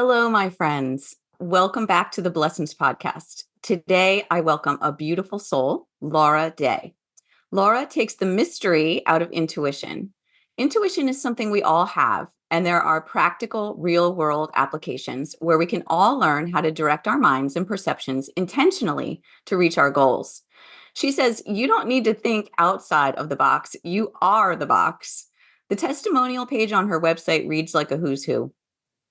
Hello, my friends. Welcome back to the Blessings Podcast. Today, I welcome a beautiful soul, Laura Day. Laura takes the mystery out of intuition. Intuition is something we all have, and there are practical, real world applications where we can all learn how to direct our minds and perceptions intentionally to reach our goals. She says, you don't need to think outside of the box, you are the box. The testimonial page on her website reads like a who's who,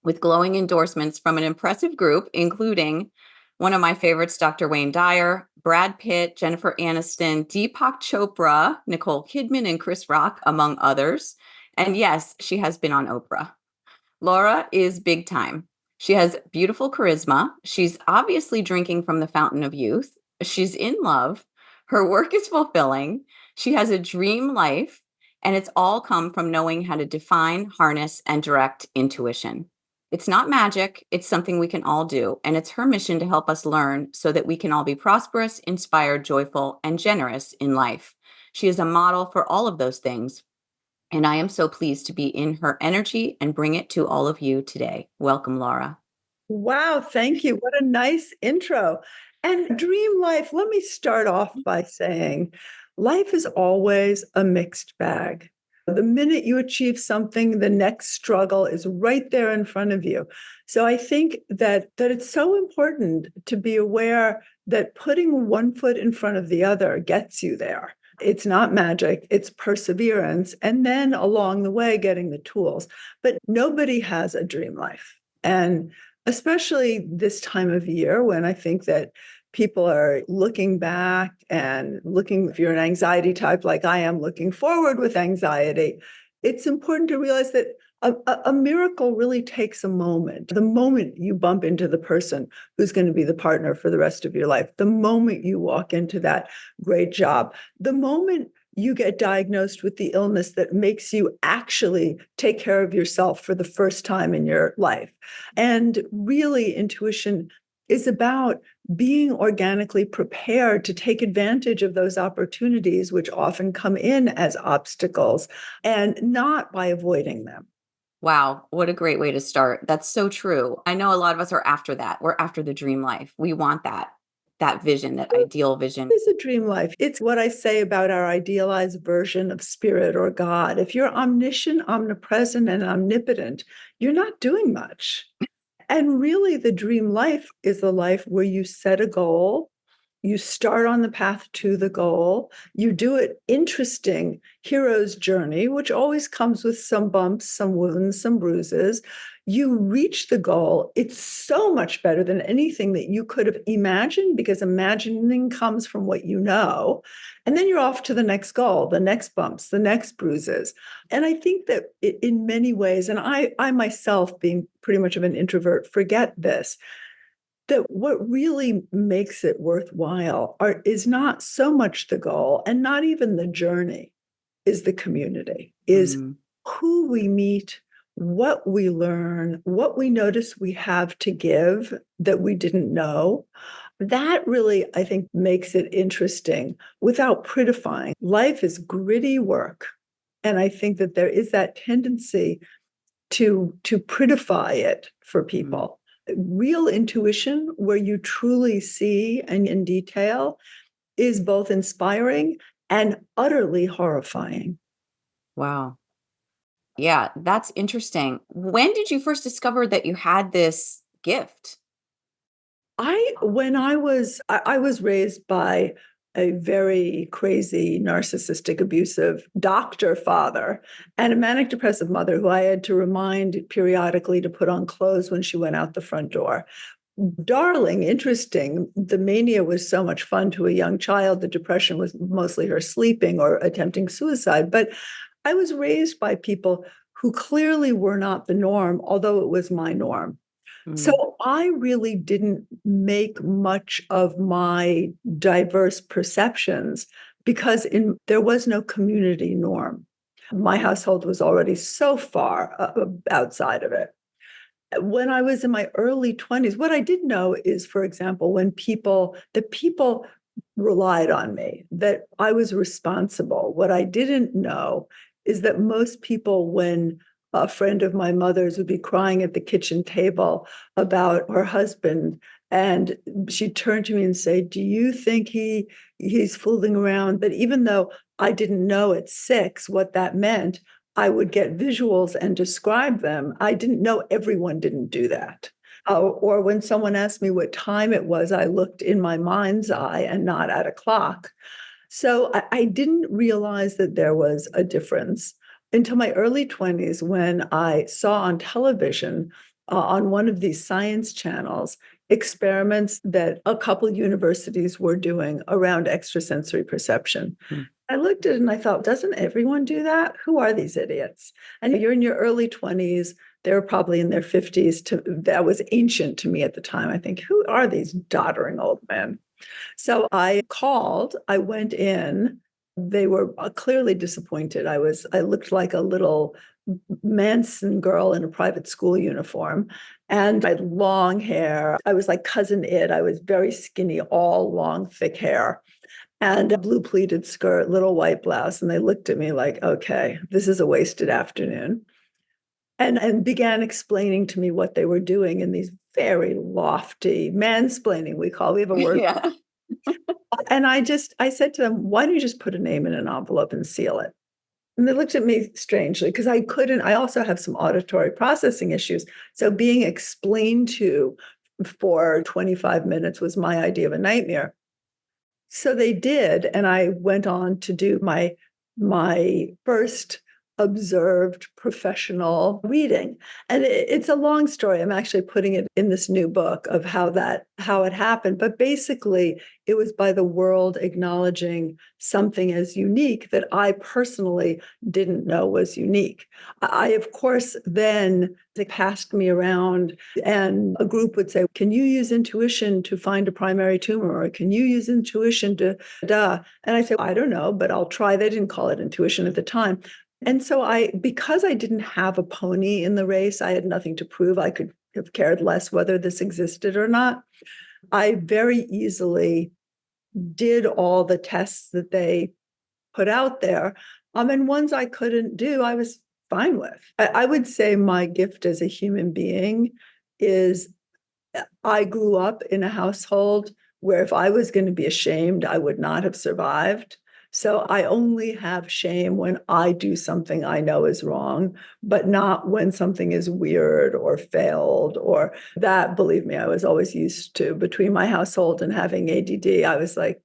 with glowing endorsements from an impressive group, including one of my favorites, Dr. Wayne Dyer, Brad Pitt, Jennifer Aniston, Deepak Chopra, Nicole Kidman, and Chris Rock, among others. And yes, she has been on Oprah. Laura is big time. She has beautiful charisma. She's obviously drinking from the fountain of youth. She's in love. Her work is fulfilling. She has a dream life, and it's all come from knowing how to define, harness, and direct intuition. It's not magic. It's something we can all do. And it's her mission to help us learn so that we can all be prosperous, inspired, joyful, and generous in life. She is a model for all of those things. And I am so pleased to be in her energy and bring it to all of you today. Welcome, Laura. Wow, thank you. What a nice intro. And dream life, let me start off by saying life is always a mixed bag. The minute you achieve something, the next struggle is right there in front of you. So I think that it's so important to be aware that putting one foot in front of the other gets you there. It's not magic, it's perseverance, and then along the way, getting the tools. But nobody has a dream life. And especially this time of year when I think that people are looking back and looking, if you're an anxiety type like I am, looking forward with anxiety, it's important to realize that a miracle really takes a moment. The moment you bump into the person who's going to be the partner for the rest of your life, the moment you walk into that great job, the moment you get diagnosed with the illness that makes you actually take care of yourself for the first time in your life. And really, intuition is about being organically prepared to take advantage of those opportunities, which often come in as obstacles, and not by avoiding them. Wow, what a great way to start. That's so true. I know a lot of us are after that. We're after the dream life. We want that vision, that ideal vision. It is a dream life. It's what I say about our idealized version of spirit or God. If you're omniscient, omnipresent, and omnipotent, you're not doing much. And really, the dream life is a life where you set a goal, you start on the path to the goal, you do it interesting hero's journey, which always comes with some bumps, some wounds, some bruises. You reach the goal. It's so much better than anything that you could have imagined, because imagining comes from what you know. And then you're off to the next goal, the next bumps, the next bruises. And I think that in many ways, and I myself, being pretty much of an introvert, forget this, that what really makes it worthwhile is not so much the goal and not even the journey, is the community, is who we meet, what we learn, what we notice we have to give that we didn't know. That really, I think, makes it interesting without prettifying. Life is gritty work. And I think that there is that tendency to prettify it for people. Real intuition, where you truly see and in detail, is both inspiring and utterly horrifying. Wow. Yeah, that's interesting. When did you first discover that you had this gift? When I was raised by a very crazy, narcissistic, abusive doctor father and a manic depressive mother who I had to remind periodically to put on clothes when she went out the front door. Darling, interesting. The mania was so much fun to a young child. The depression was mostly her sleeping or attempting suicide. But I was raised by people who clearly were not the norm, although it was my norm. So I really didn't make much of my diverse perceptions because there was no community norm. My household was already so far outside of it. When I was in my early 20s, what I did know is, for example, the people relied on me, that I was responsible. What I didn't know is that most people, when a friend of my mother's would be crying at the kitchen table about her husband. And she'd turn to me and say, do you think he's fooling around? But even though I didn't know at 6 what that meant, I would get visuals and describe them. I didn't know everyone didn't do that. Or when someone asked me what time it was, I looked in my mind's eye and not at a clock. So I didn't realize that there was a difference until my early 20s when I saw on television, on one of these science channels, experiments that a couple universities were doing around extrasensory perception. Mm. I looked at it and I thought, doesn't everyone do that? Who are these idiots? And you're in your early 20s. They were probably in their 50s. That was ancient to me at the time. I think, who are these doddering old men? So I called, I went in. They were clearly disappointed. I looked like a little Manson girl in a private school uniform. And I had long hair. I was like Cousin It. I was very skinny, all long, thick hair, and a blue pleated skirt, little white blouse. And they looked at me like, okay, this is a wasted afternoon. And began explaining to me what they were doing in these very lofty mansplaining, we have a word. Yeah. And I said to them, why don't you just put a name in an envelope and seal it? And they looked at me strangely because I also have some auditory processing issues. So being explained to for 25 minutes was my idea of a nightmare. So they did. And I went on to do my first observed professional reading. And it's a long story. I'm actually putting it in this new book of how it happened. But basically, it was by the world acknowledging something as unique that I personally didn't know was unique. I of course, then they passed me around and a group would say, can you use intuition to find a primary tumor? Or can you use intuition to da? And I said, I don't know, but I'll try. They didn't call it intuition at the time. And so because I didn't have a pony in the race, I had nothing to prove. I could have cared less whether this existed or not. I very easily did all the tests that they put out there. And ones I couldn't do, I was fine with. I would say my gift as a human being is I grew up in a household where if I was going to be ashamed, I would not have survived. So I only have shame when I do something I know is wrong, but not when something is weird or failed or that, believe me, I was always used to. Between my household and having ADD, I was like,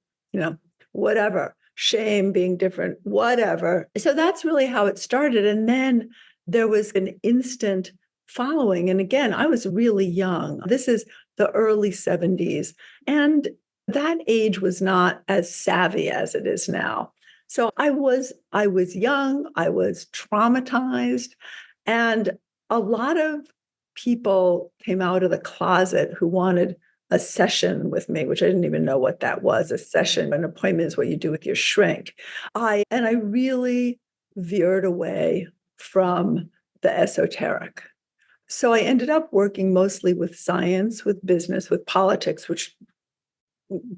whatever, shame being different, whatever. So that's really how it started. And then there was an instant following. And again, I was really young. This is the early 70s. And that age was not as savvy as it is now. So I was young, I was traumatized, and a lot of people came out of the closet who wanted a session with me, which I didn't even know what that was. A session, an appointment is what you do with your shrink. I really veered away from the esoteric. So I ended up working mostly with science, with business, with politics, which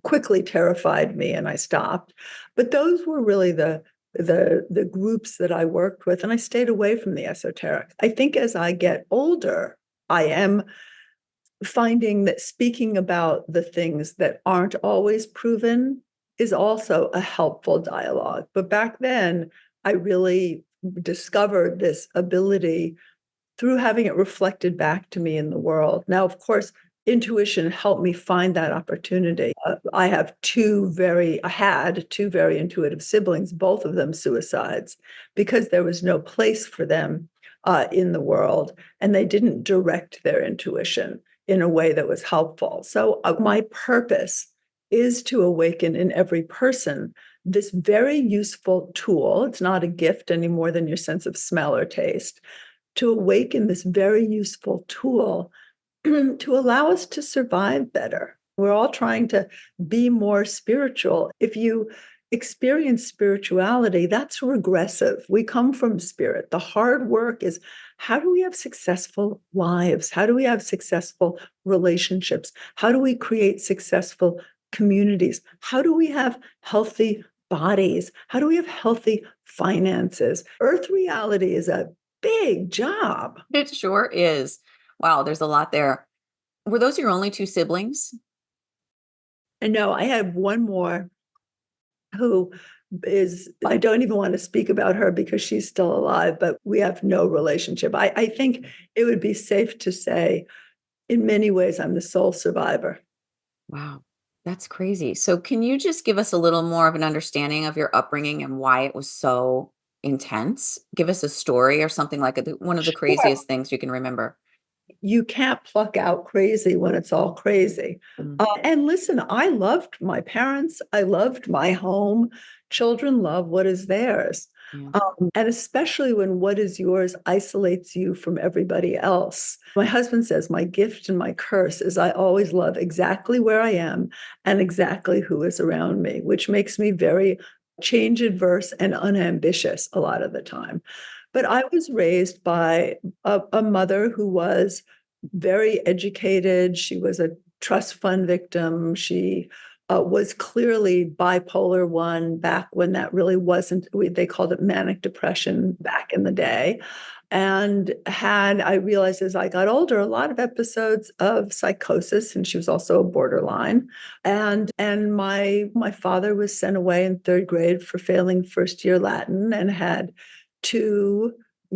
quickly terrified me and I stopped. But those were really the groups that I worked with, and I stayed away from the esoteric. I think as I get older, I am finding that speaking about the things that aren't always proven is also a helpful dialogue. But back then, I really discovered this ability through having it reflected back to me in the world. Now, of course, intuition helped me find that opportunity. I had two very intuitive siblings, both of them suicides, because there was no place for them in the world, and they didn't direct their intuition in a way that was helpful. So my purpose is to awaken in every person this very useful tool. It's not a gift any more than your sense of smell or taste. To awaken this very useful tool to allow us to survive better. We're all trying to be more spiritual. If you experience spirituality, that's regressive. We come from spirit. The hard work is, how do we have successful lives? How do we have successful relationships? How do we create successful communities? How do we have healthy bodies? How do we have healthy finances? Earth reality is a big job. It sure is. Wow, there's a lot there. Were those your only two siblings? And no, I have one more who is, I don't even want to speak about her because she's still alive, but we have no relationship. I think it would be safe to say, in many ways, I'm the sole survivor. Wow, that's crazy. So, can you just give us a little more of an understanding of your upbringing and why it was so intense? Give us a story or something like one of the Sure. craziest things you can remember. You can't pluck out crazy when it's all crazy. Mm, And listen, I loved my parents. I loved my home. Children love what is theirs. yeah. And especially when what is yours isolates you from everybody else. My husband says, my gift and my curse is I always love exactly where I am and exactly who is around me, which makes me very change adverse and unambitious a lot of the time. But I was raised by a mother who was very educated. She was a trust fund victim. She was clearly bipolar one back when that really wasn't, they called it manic depression back in the day. And had, I realized as I got older, a lot of episodes of psychosis, and she was also a borderline. And my father was sent away in third grade for failing first year Latin and had two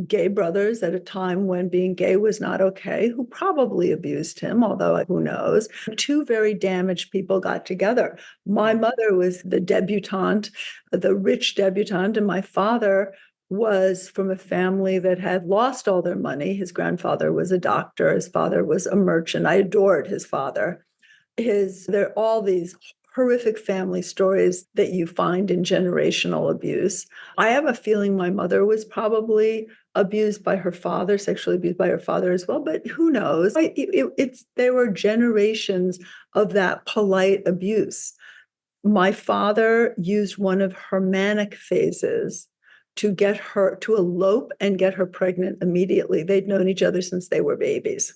gay brothers at a time when being gay was not okay, who probably abused him, although who knows. Two very damaged people got together. My mother was the debutante, the rich debutante, and my father was from a family that had lost all their money. His grandfather was a doctor, his father was a merchant. I adored his father. There are all these horrific family stories that you find in generational abuse. I have a feeling my mother was probably abused by her father, sexually abused by her father as well, but who knows? There were generations of that polite abuse. My father used one of her manic phases to get her to elope and get her pregnant immediately. They'd known each other since they were babies.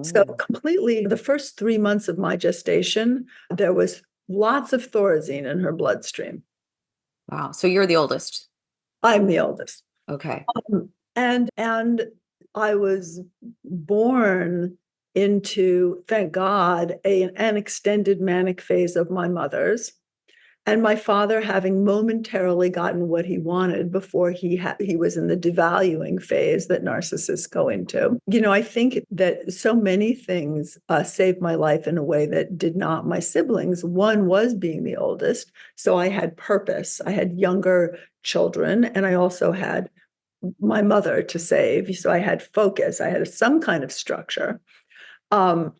So Oh, completely, the first 3 months of my gestation, there was lots of Thorazine in her bloodstream. wow. So you're the oldest. I'm the oldest. Okay. And I was born into, thank God, an extended manic phase of my mother's. And my father having momentarily gotten what he wanted before he was in the devaluing phase that narcissists go into. I think that so many things saved my life in a way that did not my siblings. One was being the oldest, so I had purpose. I had younger children, and I also had my mother to save. So I had focus. I had some kind of structure. Um,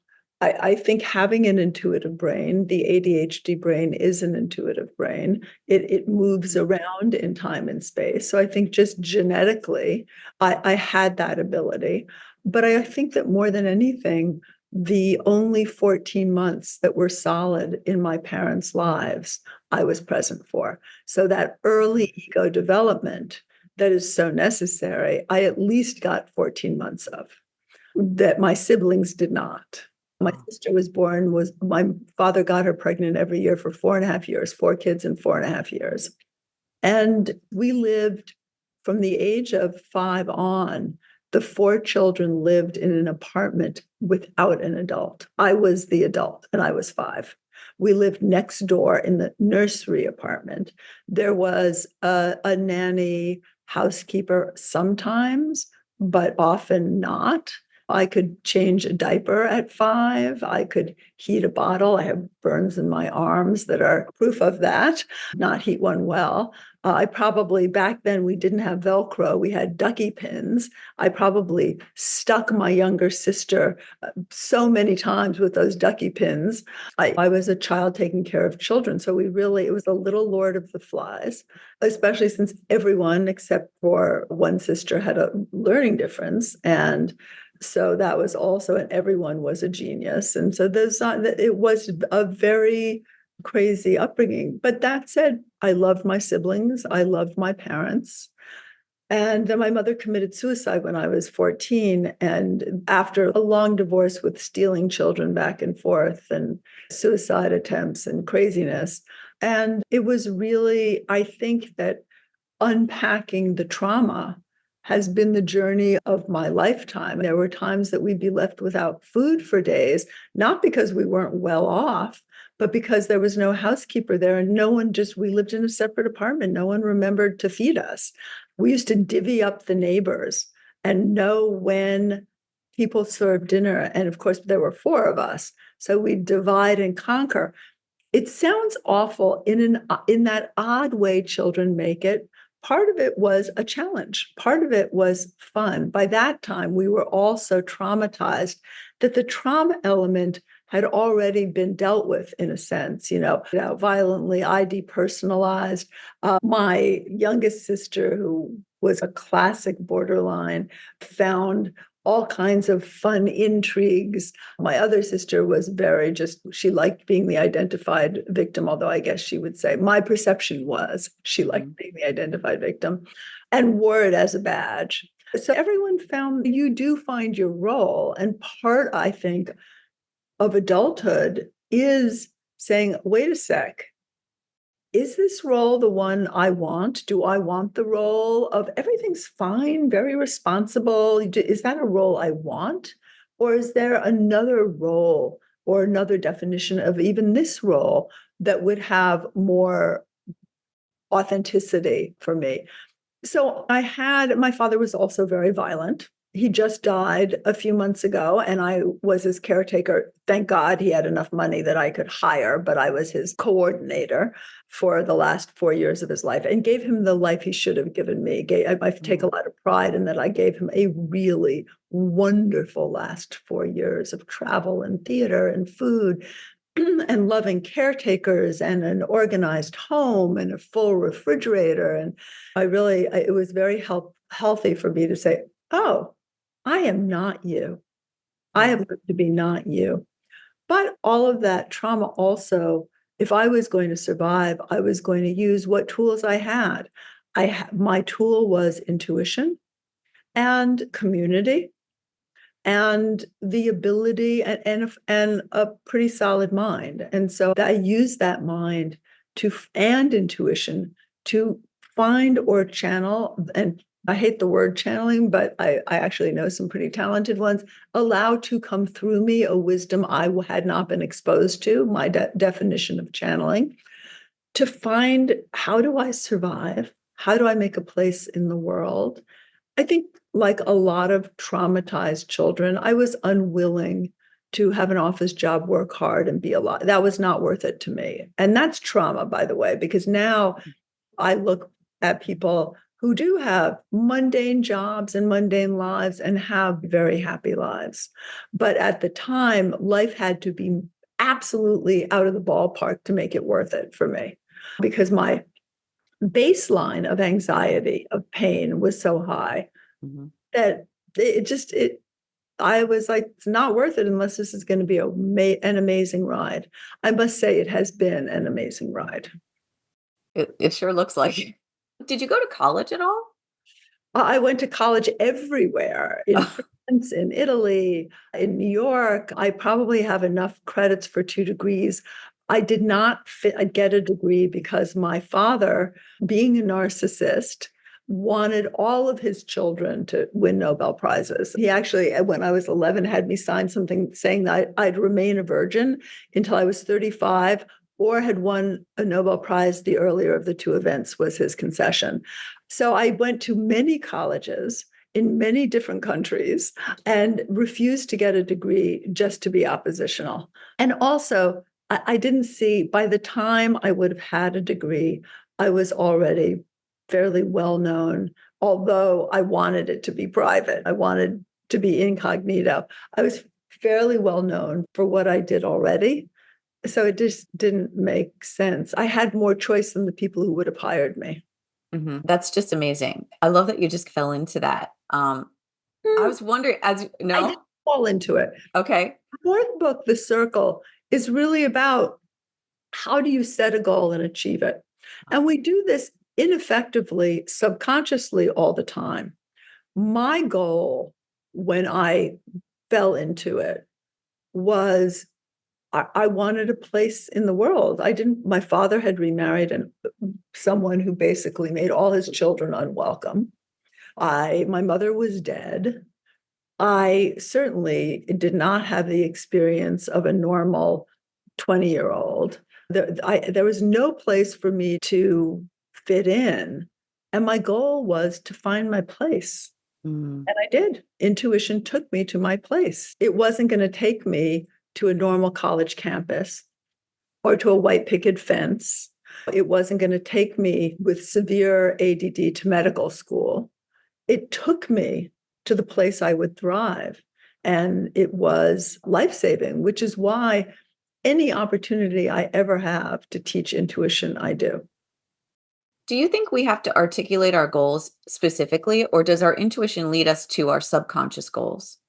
I think having an intuitive brain, the ADHD brain is an intuitive brain. It moves around in time and space. So I think just genetically, I had that ability. But I think that more than anything, the only 14 months that were solid in my parents' lives, I was present for. So that early ego development that is so necessary, I at least got 14 months of that my siblings did not. My Wow. sister was born, was my father got her pregnant every year for 4.5 years, 4 kids in 4.5 years. And we lived from the age of 5 on, the 4 children lived in an apartment without an adult. I was the adult and I was 5. We lived next door in the nursery apartment. There was a nanny housekeeper sometimes, but often not. I could change a diaper at 5. I could heat a bottle. I have burns in my arms that are proof of that, not heat one well. I probably, back then, we didn't have Velcro. We had ducky pins. I probably stuck my younger sister so many times with those ducky pins. I was a child taking care of children. So it was a little Lord of the Flies, especially since everyone except for one sister had a learning difference. And so that was also, and everyone was a genius. And so it was a very crazy upbringing. But that said, I loved my siblings. I loved my parents. And then my mother committed suicide when I was 14. And after a long divorce with stealing children back and forth and suicide attempts and craziness. And it was really, I think that unpacking the trauma has been the journey of my lifetime. There were times that we'd be left without food for days, not because we weren't well off, but because there was no housekeeper there and we lived in a separate apartment. No one remembered to feed us. We used to divvy up the neighbors and know when people served dinner. And of course, there were four of us. So we'd divide and conquer. It sounds awful in that odd way children make it. Part of it was a challenge. Part of it was fun. By that time, we were all so traumatized that the trauma element had already been dealt with in a sense, violently. I depersonalized. My youngest sister, who was a classic borderline, found all kinds of fun intrigues. My other sister was she liked being the identified victim, although I guess she would say my perception was she liked being the identified victim and wore it as a badge. So everyone found you do find your role. And part, I think, of adulthood is saying, wait a sec, is this role the one I want? Do I want the role of everything's fine, very responsible? Is that a role I want? Or is there another role or another definition of even this role that would have more authenticity for me? So my father was also very violent. He just died a few months ago, and I was his caretaker. Thank God he had enough money that I could hire, but I was his coordinator for the last 4 years of his life and gave him the life he should have given me. I take a lot of pride in that I gave him a really wonderful last 4 years of travel and theater and food and loving caretakers and an organized home and a full refrigerator. And it was very healthy for me to say, oh, I am not you. I have lived to be not you. But all of that trauma also, if I was going to survive, I was going to use what tools I had. My tool was intuition and community and the ability and a pretty solid mind. And so I use that mind and intuition to find or channel, and I hate the word channeling, but I actually know some pretty talented ones, allow to come through me a wisdom I had not been exposed to, my definition of channeling, to find, how do I survive? How do I make a place in the world? I think, like a lot of traumatized children, I was unwilling to have an office job, work hard, and be alive. That was not worth it to me. And that's trauma, by the way, because now I look at people who do have mundane jobs and mundane lives and have very happy lives. But at the time, life had to be absolutely out of the ballpark to make it worth it for me, because my baseline of anxiety, of pain was so high that I was like, it's not worth it unless this is going to be an amazing ride. I must say it has been an amazing ride. It sure looks like it. Did you go to college at all? I went to college everywhere, in France, in Italy, in New York. I probably have enough credits for 2 degrees. I did not get a degree because my father, being a narcissist, wanted all of his children to win Nobel Prizes. He actually, when I was 11, had me sign something saying that I'd remain a virgin until I was 35, or had won a Nobel Prize. The earlier of the two events was his concession. So I went to many colleges in many different countries and refused to get a degree just to be oppositional. And also, I didn't see, by the time I would have had a degree, I was already fairly well known, although I wanted it to be private. I wanted to be incognito. I was fairly well known for what I did already. So it just didn't make sense. I had more choice than the people who would have hired me. That's just amazing. I love that you just fell into that. I was wondering, I didn't fall into it. Okay. The fourth book, The Circle, is really about how do you set a goal and achieve it? And we do this ineffectively, subconsciously all the time. My goal when I fell into it was I wanted a place in the world. My father had remarried someone who basically made all his children unwelcome. My mother was dead. I certainly did not have the experience of a normal 20-year-old. There was no place for me to fit in. And my goal was to find my place. Mm. And I did. Intuition took me to my place. It wasn't going to take me to a normal college campus or to a white picket fence. It wasn't going to take me with severe ADD to medical school. It took me to the place I would thrive. And it was life saving, which is why any opportunity I ever have to teach intuition, I do. Do you think we have to articulate our goals specifically, or does our intuition lead us to our subconscious goals?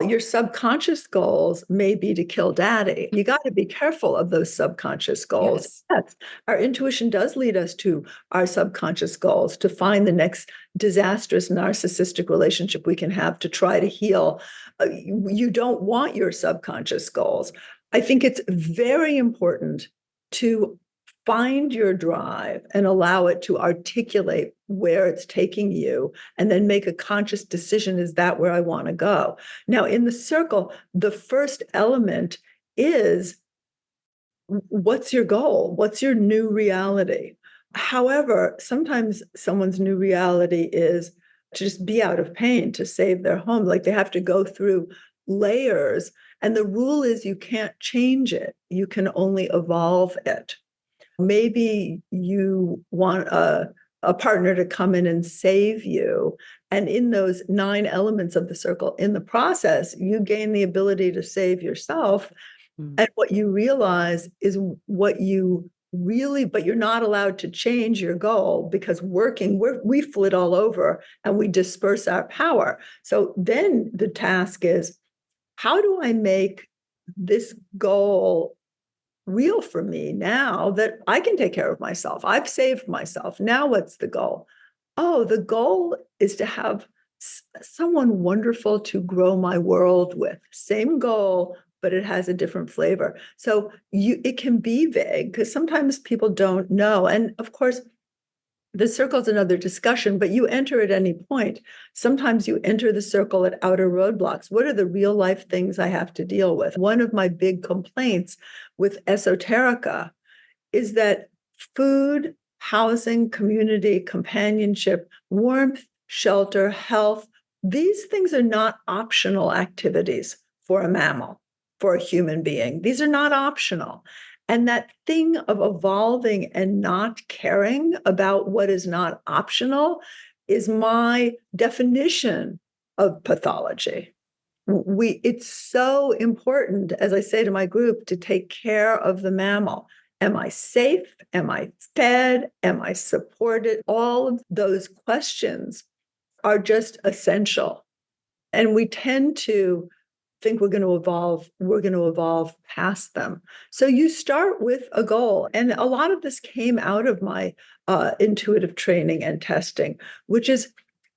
Your subconscious goals may be to kill daddy. You got to be careful of those subconscious goals. Yes. Yes, our intuition does lead us to our subconscious goals to find the next disastrous narcissistic relationship we can have to try to heal. You don't want your subconscious goals. I think it's very important to find your drive and allow it to articulate where it's taking you and then make a conscious decision, is that where I want to go? Now, in the circle, the first element is, what's your goal? What's your new reality? However, sometimes someone's new reality is to just be out of pain, to save their home. Like they have to go through layers. And the rule is you can't change it, you can only evolve it. Maybe you want a partner to come in and save you. And in those 9 elements of the circle, in the process, you gain the ability to save yourself. Mm. And what you realize is what you really, but you're not allowed to change your goal because we flit all over and we disperse our power. So then the task is, how do I make this goal real for me now that I can take care of myself? I've saved myself. Now what's the goal? Oh, the goal is to have someone wonderful to grow my world with. Same goal, but it has a different flavor. So it can be vague because sometimes people don't know. And of course, the circle's another discussion, but you enter at any point. Sometimes you enter the circle at outer roadblocks. What are the real life things I have to deal with? One of my big complaints with esoterica is that food, housing, community, companionship, warmth, shelter, health, these things are not optional activities for a mammal, for a human being. These are not optional. And that thing of evolving and not caring about what is not optional is my definition of pathology. It's so important, as I say to my group, to take care of the mammal. Am I safe? Am I fed? Am I supported? All of those questions are just essential. And we tend to think we're going to evolve past them. So you start with a goal. And a lot of this came out of my intuitive training and testing, which is,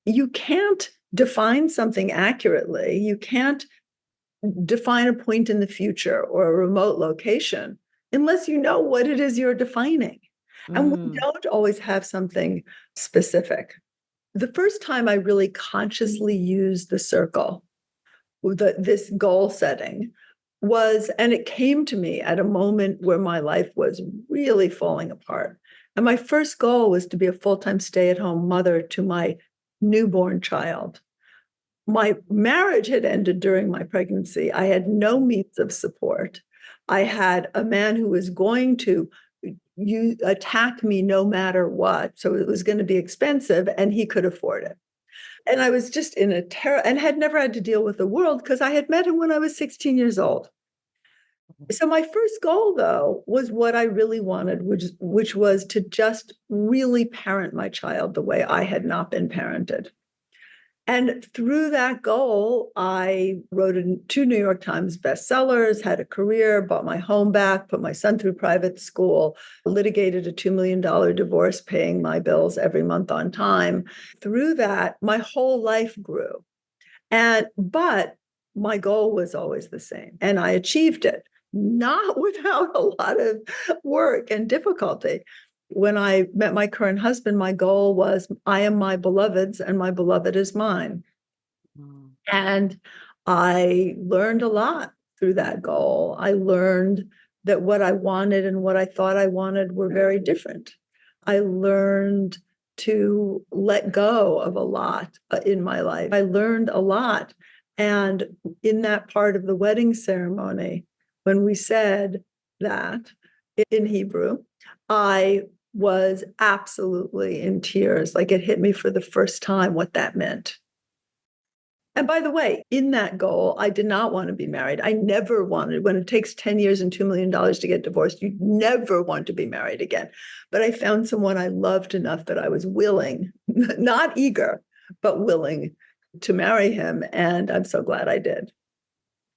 you can't define something accurately. You can't define a point in the future or a remote location unless you know what it is you're defining. And we Mm. don't always have something specific. The first time I really consciously used the circle, this goal setting, and it came to me at a moment where my life was really falling apart. And my first goal was to be a full-time stay-at-home mother to my newborn child. My marriage had ended during my pregnancy. I had no means of support. I had a man who was going to attack me no matter what. So it was going to be expensive and he could afford it. And I was just in a terror and had never had to deal with the world because I had met him when I was 16 years old. So my first goal, though, was what I really wanted, which was to just really parent my child the way I had not been parented. And through that goal, I wrote 2 New York Times bestsellers, had a career, bought my home back, put my son through private school, litigated a $2 million divorce, paying my bills every month on time. Through that, my whole life grew. But my goal was always the same, and I achieved it, not without a lot of work and difficulty. When I met my current husband, my goal was I am my beloved's and my beloved is mine. Mm. And I learned a lot through that goal. I learned that what I wanted and what I thought I wanted were very different. I learned to let go of a lot in my life. I learned a lot. And in that part of the wedding ceremony, when we said that in Hebrew, I was absolutely in tears. Like it hit me for the first time what that meant. And by the way, in that goal, I did not want to be married. I never wanted, when it takes 10 years and $2 million to get divorced, you never want to be married again. But I found someone I loved enough that I was willing, not eager, but willing to marry him. And I'm so glad I did.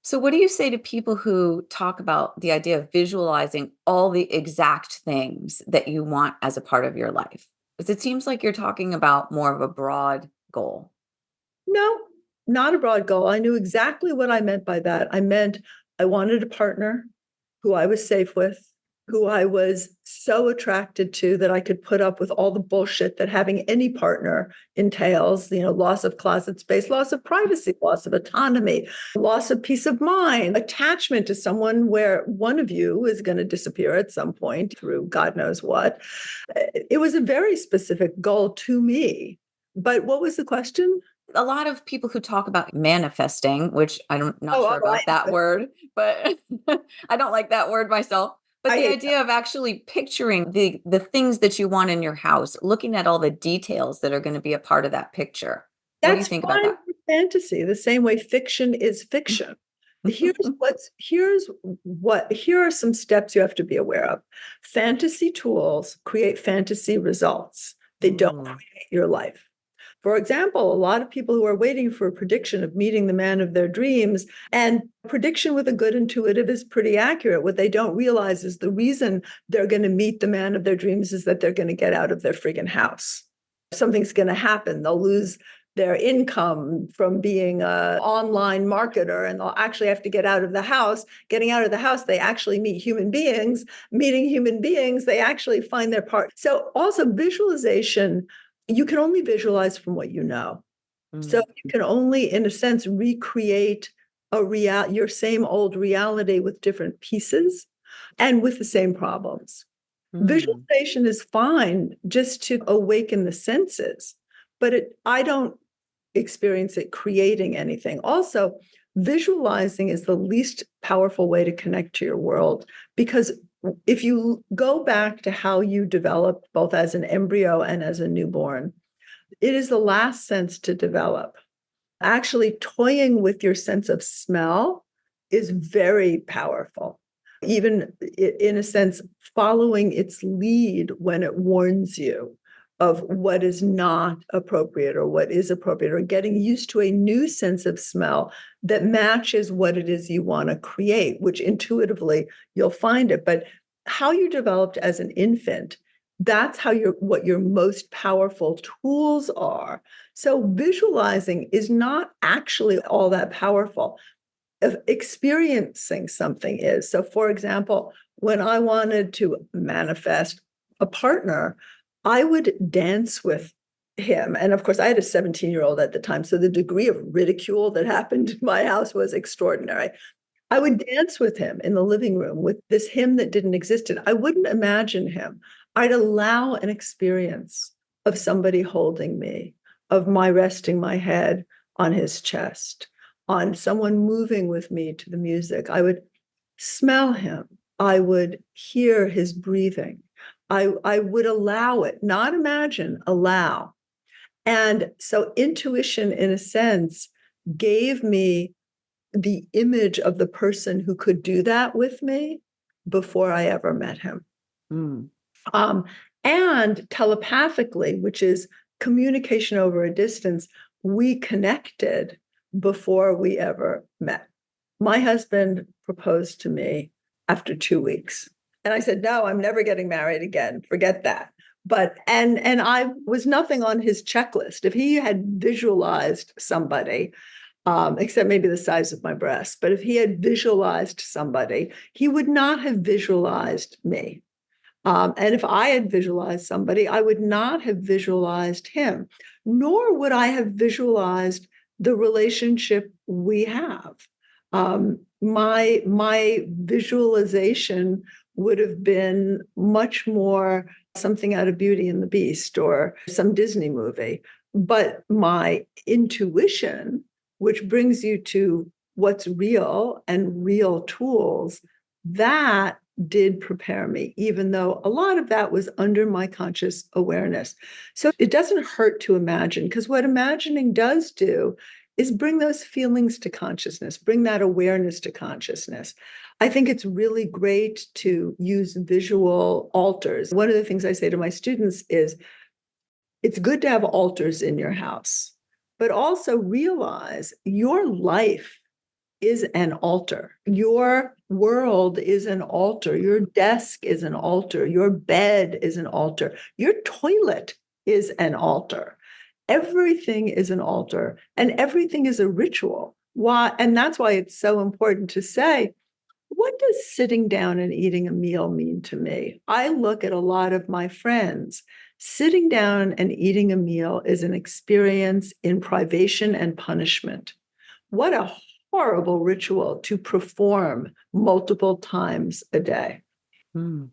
So, what do you say to people who talk about the idea of visualizing all the exact things that you want as a part of your life? Because it seems like you're talking about more of a broad goal. No, not a broad goal. I knew exactly what I meant by that. I meant I wanted a partner who I was safe with, who I was so attracted to that I could put up with all the bullshit that having any partner entails, loss of closet space, loss of privacy, loss of autonomy, loss of peace of mind, attachment to someone where one of you is going to disappear at some point through God knows what. It was a very specific goal to me. But what was the question? A lot of people who talk about manifesting, which I'm not Oh, sure about that I word, but I don't like that word myself. But I the hate idea of actually picturing the things that you want in your house, looking at all the details that are going to be a part of that picture. What do you that's think about fine that? for fantasy, the same way fiction is fiction. Here are some steps you have to be aware of. Fantasy tools create fantasy results. They don't Ooh. create your life. For example, a lot of people who are waiting for a prediction of meeting the man of their dreams, and prediction with a good intuitive is pretty accurate. What they don't realize is the reason they're going to meet the man of their dreams is that they're going to get out of their friggin' house. Something's going to happen. They'll lose their income from being an online marketer and they'll actually have to get out of the house. Getting out of the house, they actually meet human beings. Meeting human beings, they actually find their part. So also visualization, you can only visualize from what you know. So Mm. you can only, in a sense, recreate your same old reality with different pieces and with the same problems. Mm. Visualization is fine just to awaken the senses, but I don't experience it creating anything. Also, visualizing is the least powerful way to connect to your world because if you go back to how you developed both as an embryo and as a newborn, it is the last sense to develop. Actually, toying with your sense of smell is very powerful. Even in a sense, following its lead when it warns you of what is not appropriate or what is appropriate, or getting used to a new sense of smell that matches what it is you want to create, which intuitively you'll find it. But how you developed as an infant, that's what your most powerful tools are. So visualizing is not actually all that powerful. If experiencing something is. So for example, when I wanted to manifest a partner, I would dance with him. And of course, I had a 17-year-old at the time. So the degree of ridicule that happened in my house was extraordinary. I would dance with him in the living room with this him that didn't exist. And I wouldn't imagine him. I'd allow an experience of somebody holding me, of my resting my head on his chest, on someone moving with me to the music. I would smell him. I would hear his breathing. I would allow it, not imagine, allow. And so intuition, in a sense, gave me the image of the person who could do that with me before I ever met him. Mm. Um, and telepathically, which is communication over a distance, we connected before we ever met. My husband proposed to me after 2 weeks. And I said, no, I'm never getting married again. Forget that. But and I was nothing on his checklist. If he had visualized somebody, except maybe the size of my breast, but if he had visualized somebody, he would not have visualized me. And if I had visualized somebody, I would not have visualized him, nor would I have visualized the relationship we have. My visualization would have been much more something out of Beauty and the Beast or some Disney movie. But my intuition, which brings you to what's real and real tools, that did prepare me, even though a lot of that was under my conscious awareness. So it doesn't hurt to imagine, because what imagining does do is bring those feelings to consciousness, bring that awareness to consciousness. I think it's really great to use visual altars. One of the things I say to my students is it's good to have altars in your house, but also realize your life is an altar. Your world is an altar. Your desk is an altar. Your bed is an altar. Your toilet is an altar. Everything is an altar and everything is a ritual. Why? And that's why it's so important to say, what does sitting down and eating a meal mean to me? I look at a lot of my friends. Sitting down and eating a meal is an experience in privation and punishment. What a horrible ritual to perform multiple times a day. Mm.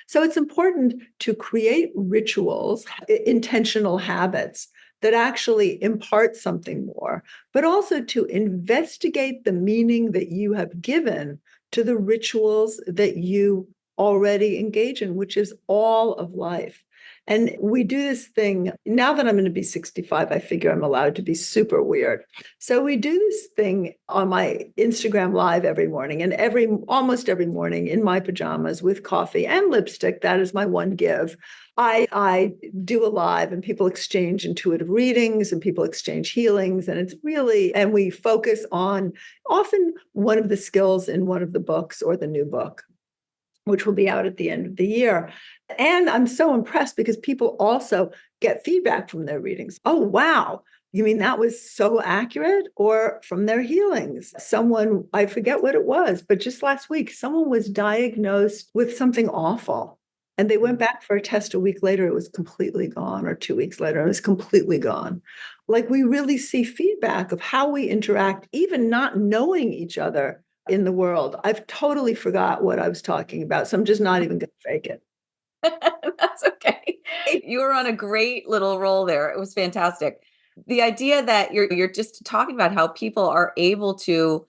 So it's important to create rituals, intentional habits that actually impart something more, but also to investigate the meaning that you have given to the rituals that you already engage in, which is all of life. And we do this thing now that I'm going to be 65, I figure I'm allowed to be super weird. So we do this thing on my Instagram live every morning, and almost every morning in my pajamas with coffee and lipstick. That is my one give. I do a live and people exchange intuitive readings and people exchange healings. And it's really, and we focus on often one of the skills in one of the books or the new book, which will be out at the end of the year. And I'm so impressed because people also get feedback from their readings. Oh, wow. You mean that was so accurate? Or from their healings? Someone, I forget what it was, but just last week, someone was diagnosed with something awful. And they went back for a test a week later, it was completely gone, or 2 weeks later, it was completely gone. Like we really see feedback of how we interact, even not knowing each other in the world. I've totally forgot what I was talking about, so I'm just not even going to fake it. That's okay. You were on a great little roll there. It was fantastic. The idea that you're just talking about how people are able to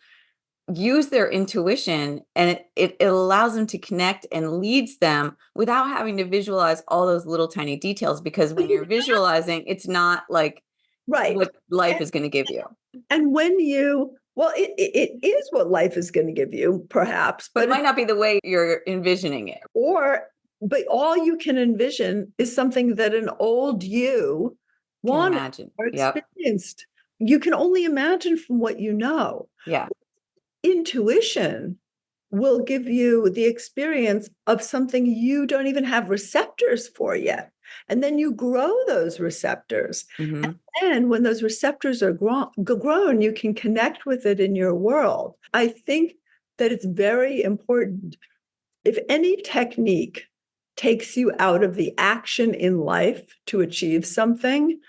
use their intuition and it allows them to connect and leads them without having to visualize all those little tiny details, because when you're visualizing, it's not like Right. what life And, is going to give you. and when you, well, it is what life is going to give you, perhaps, But it but might not be the way you're envisioning it. but all you can envision is something that an old you Can wanted imagine. or Yep. experienced. You can only imagine from what you know. Yeah. Intuition will give you the experience of something you don't even have receptors for yet. And then you grow those receptors. Hmm. And when those receptors are grown, you can connect with it in your world. I think that it's very important. If any technique takes you out of the action in life to achieve something,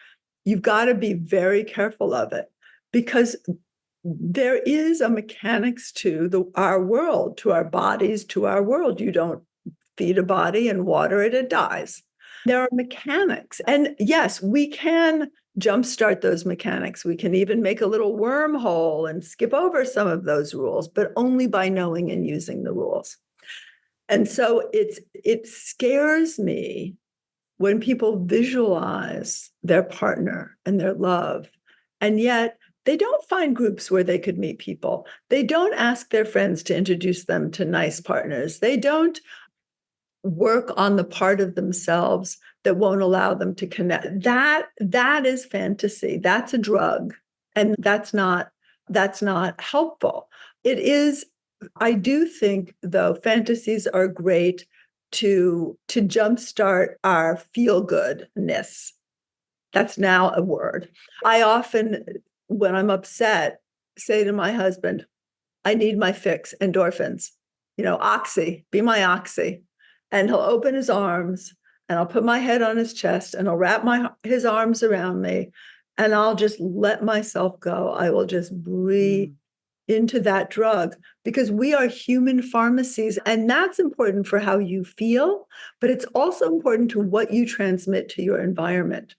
you've got to be very careful of it, because there is a mechanics to our world, to our bodies, to our world. You don't feed a body and water it, it dies. There are mechanics. And yes, we can jumpstart those mechanics. We can even make a little wormhole and skip over some of those rules, but only by knowing and using the rules. And so it scares me when people visualize their partner and their love, and yet they don't find groups where they could meet people. They don't ask their friends to introduce them to nice partners. They don't work on the part of themselves that won't allow them to connect. That is fantasy. That's a drug. And that's not helpful. It is, I do think, though, fantasies are great to jumpstart our feel-goodness. That's now a word. I often, when I'm upset, say to my husband, I need my fix, endorphins, oxy, be my oxy. and he'll open his arms, and I'll put my head on his chest, and I'll wrap his arms around me, and I'll just let myself go. I will just breathe into that drug, because we are human pharmacies, and that's important for how you feel, but it's also important to what you transmit to your environment.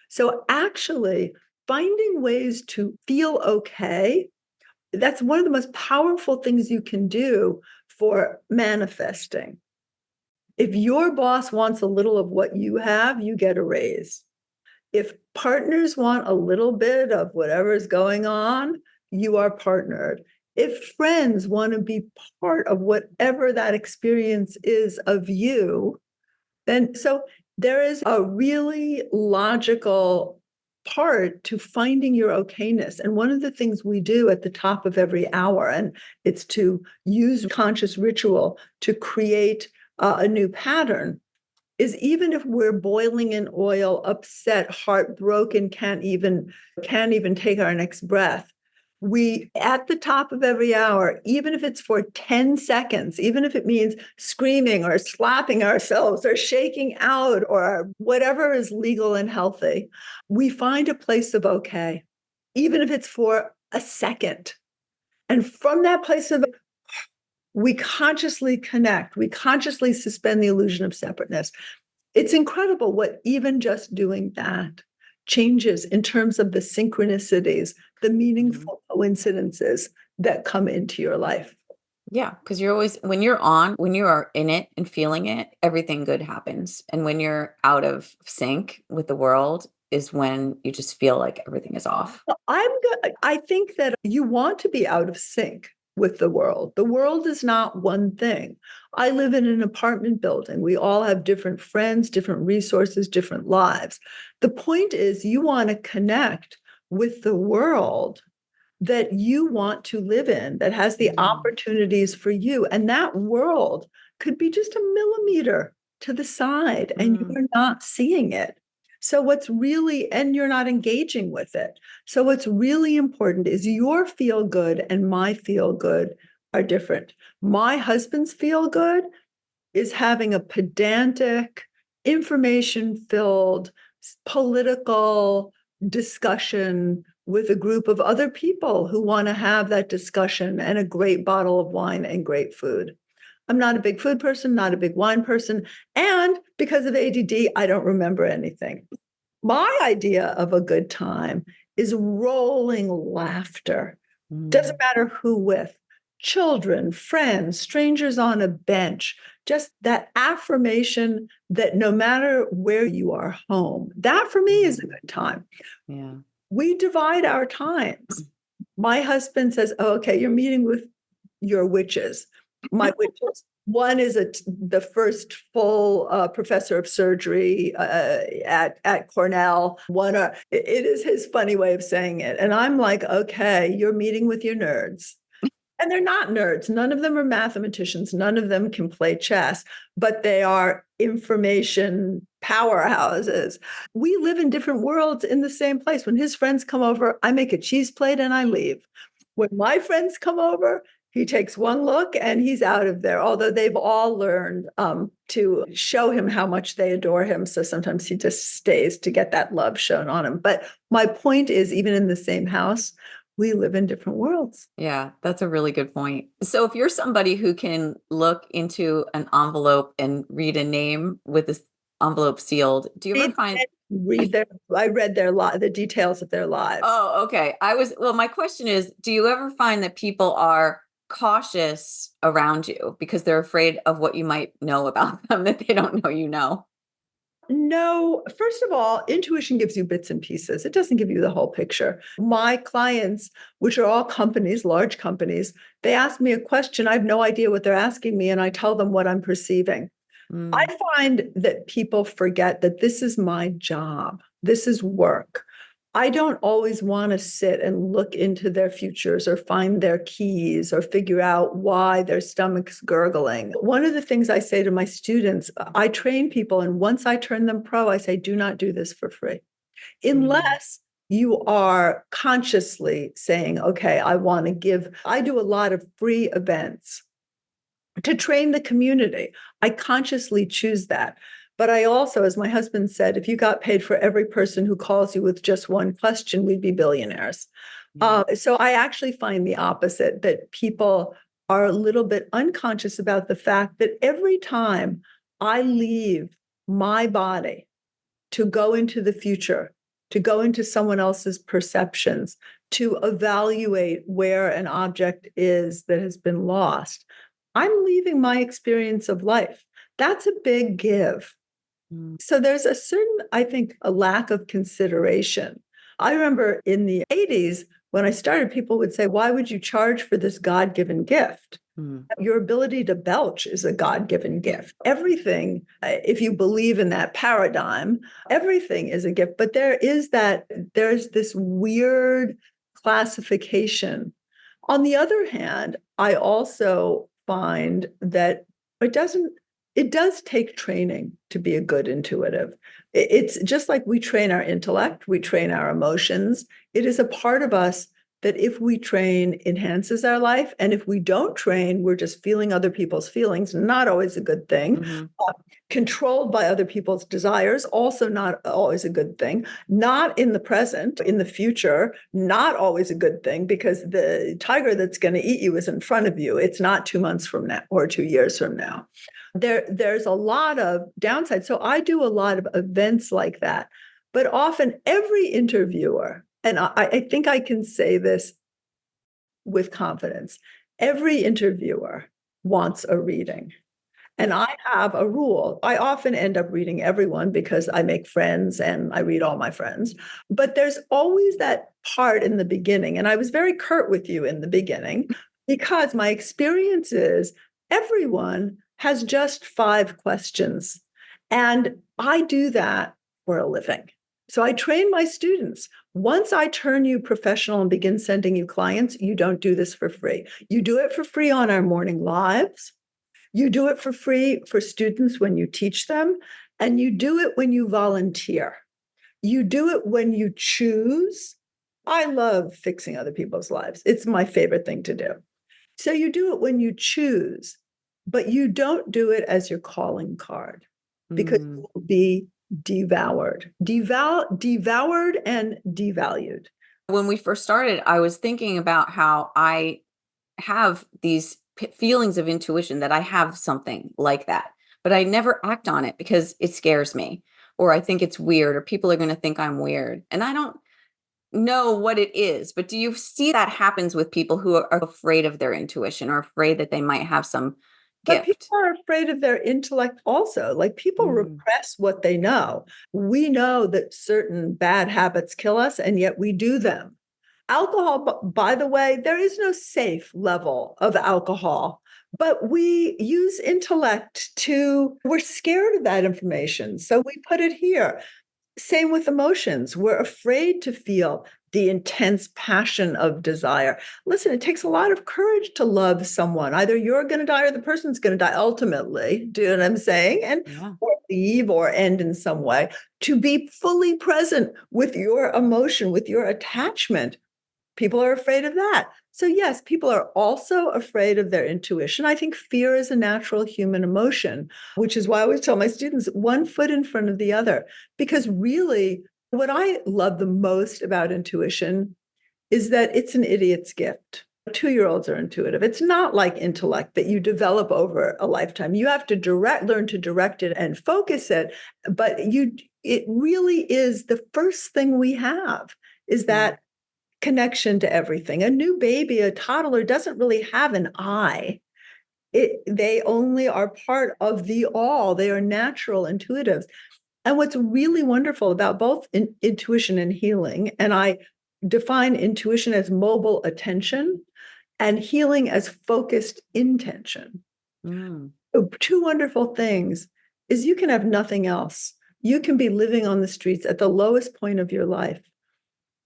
So actually finding ways to feel okay, that's one of the most powerful things you can do for manifesting. If your boss wants a little of what you have, you get a raise. If partners want a little bit of whatever is going on, you are partnered. If friends want to be part of whatever that experience is of you, then so there is a really logical part to finding your okayness. And one of the things we do at the top of every hour, and it's to use conscious ritual to create a new pattern, is even if we're boiling in oil, upset, heartbroken, can't even take our next breath, we, at the top of every hour, even if it's for 10 seconds, even if it means screaming or slapping ourselves or shaking out or whatever is legal and healthy, we find a place of okay, even if it's for a second. And from that place of, we consciously connect, we consciously suspend the illusion of separateness. It's incredible what even just doing that changes in terms of the synchronicities, the meaningful coincidences that come into your life. Yeah, because you're always, when you are in it and feeling it, everything good happens. And when you're out of sync with the world is when you just feel like everything is off. I think that you want to be out of sync with the world. The world is not one thing. I live in an apartment building. We all have different friends, different resources, different lives. The point is, you want to connect with the world that you want to live in, that has the opportunities for you. And that world could be just a millimeter to the side, and you're not seeing it. So and you're not engaging with it. So what's really important is your feel good and my feel good are different. My husband's feel good is having a pedantic, information-filled, political discussion with a group of other people who want to have that discussion and a great bottle of wine and great food. I'm not a big food person, not a big wine person. And because of ADD, I don't remember anything. My idea of a good time is rolling laughter. Doesn't matter who with, children, friends, strangers on a bench, just that affirmation that no matter where you are home, that for me is a good time. Yeah. We divide our times. My husband says, oh, okay, you're meeting with your witches. My witches. One is the first full professor of surgery at Cornell. It is his funny way of saying it. And I'm like, okay, you're meeting with your nerds. And they're not nerds. None of them are mathematicians. None of them can play chess, but they are information powerhouses. We live in different worlds in the same place. When his friends come over, I make a cheese plate and I leave. When my friends come over, he takes one look and he's out of there, although they've all learned to show him how much they adore him. So sometimes he just stays to get that love shown on him. But my point is, even in the same house, we live in different worlds. Yeah, that's a really good point. So if you're somebody who can look into an envelope and read a name with this envelope sealed, do you ever find I read the details of their lives. Oh, okay. Well, my question is, do you ever find that people are cautious around you because they're afraid of what you might know about them that they don't know you know? No, first of all, intuition gives you bits and pieces. It doesn't give you the whole picture. My clients, which are all companies, large companies, they ask me a question. I have no idea what they're asking me, and I tell them what I'm perceiving. I find that people forget that this is my job. This is work. I don't always want to sit and look into their futures or find their keys or figure out why their stomach's gurgling. One of the things I say to my students, I train people, and once I turn them pro, I say, do not do this for free. Unless you are consciously saying, okay, I want to give. I do a lot of free events to train the community. I consciously choose that. But I also, as my husband said, if you got paid for every person who calls you with just one question, we'd be billionaires. So I actually find the opposite, that people are a little bit unconscious about the fact that every time I leave my body to go into the future, to go into someone else's perceptions, to evaluate where an object is that has been lost, I'm leaving my experience of life. That's a big give. So there's a certain, I think, a lack of consideration. I remember in the 80s, when I started, people would say, why would you charge for this God-given gift? Your ability to belch is a God-given gift. Everything, if you believe in that paradigm, everything is a gift. But there's this weird classification. On the other hand, I also find that it does take training to be a good intuitive. It's just like we train our intellect, we train our emotions. It is a part of us that if we train, enhances our life. And if we don't train, we're just feeling other people's feelings, not always a good thing. Controlled by other people's desires, also not always a good thing. Not in the present, in the future, not always a good thing, because the tiger that's going to eat you is in front of you. It's not 2 months from now or 2 years from now. There's a lot of downside. So I do a lot of events like that. But often every interviewer, and I think I can say this with confidence, every interviewer wants a reading. And I have a rule. I often end up reading everyone because I make friends and I read all my friends. But there's always that part in the beginning. And I was very curt with you in the beginning because my experience is everyone has just 5 questions. And I do that for a living. So I train my students. Once I turn you professional and begin sending you clients, you don't do this for free. You do it for free on our morning lives. You do it for free for students when you teach them, and you do it when you volunteer. You do it when you choose. I love fixing other people's lives. It's my favorite thing to do. So you do it when you choose, but you don't do it as your calling card because you will be devoured and devalued. When we first started, I was thinking about how I have these feelings of intuition, that I have something like that, but I never act on it because it scares me, or I think it's weird, or people are going to think I'm weird. And I don't know what it is, but do you see that happens with people who are afraid of their intuition, or afraid that they might have some But people gift? are afraid of their intellect also. Like, people repress what they know. We know that certain bad habits kill us, and yet we do them. Alcohol, by the way, there is no safe level of alcohol, but we use intellect we're scared of that information. So we put it here. Same with emotions. We're afraid to feel the intense passion of desire. Listen, it takes a lot of courage to love someone. Either you're going to die or the person's going to die ultimately. Do you know what I'm saying? And or leave or end in some way. To be fully present with your emotion, with your attachment. People are afraid of that. So yes, people are also afraid of their intuition. I think fear is a natural human emotion, which is why I always tell my students, one foot in front of the other. Because really, what I love the most about intuition is that it's an idiot's gift. 2-year-olds are intuitive. It's not like intellect that you develop over a lifetime. You have to learn to direct it and focus it. But it really is the first thing we have, is that connection to everything. A new baby, a toddler, doesn't really have an I. They only are part of the all. They are natural intuitives. And what's really wonderful about both intuition and healing, and I define intuition as mobile attention and healing as focused intention. Two wonderful things is you can have nothing else. You can be living on the streets at the lowest point of your life,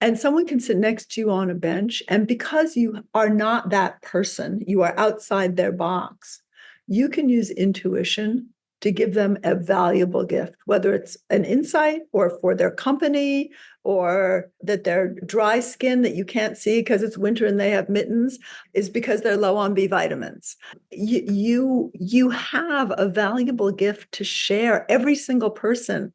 and someone can sit next to you on a bench. And because you are not that person, you are outside their box, you can use intuition to give them a valuable gift, whether it's an insight or for their company, or that they're dry skin that you can't see because it's winter and they have mittens, is because they're low on B vitamins. You have a valuable gift to share, every single person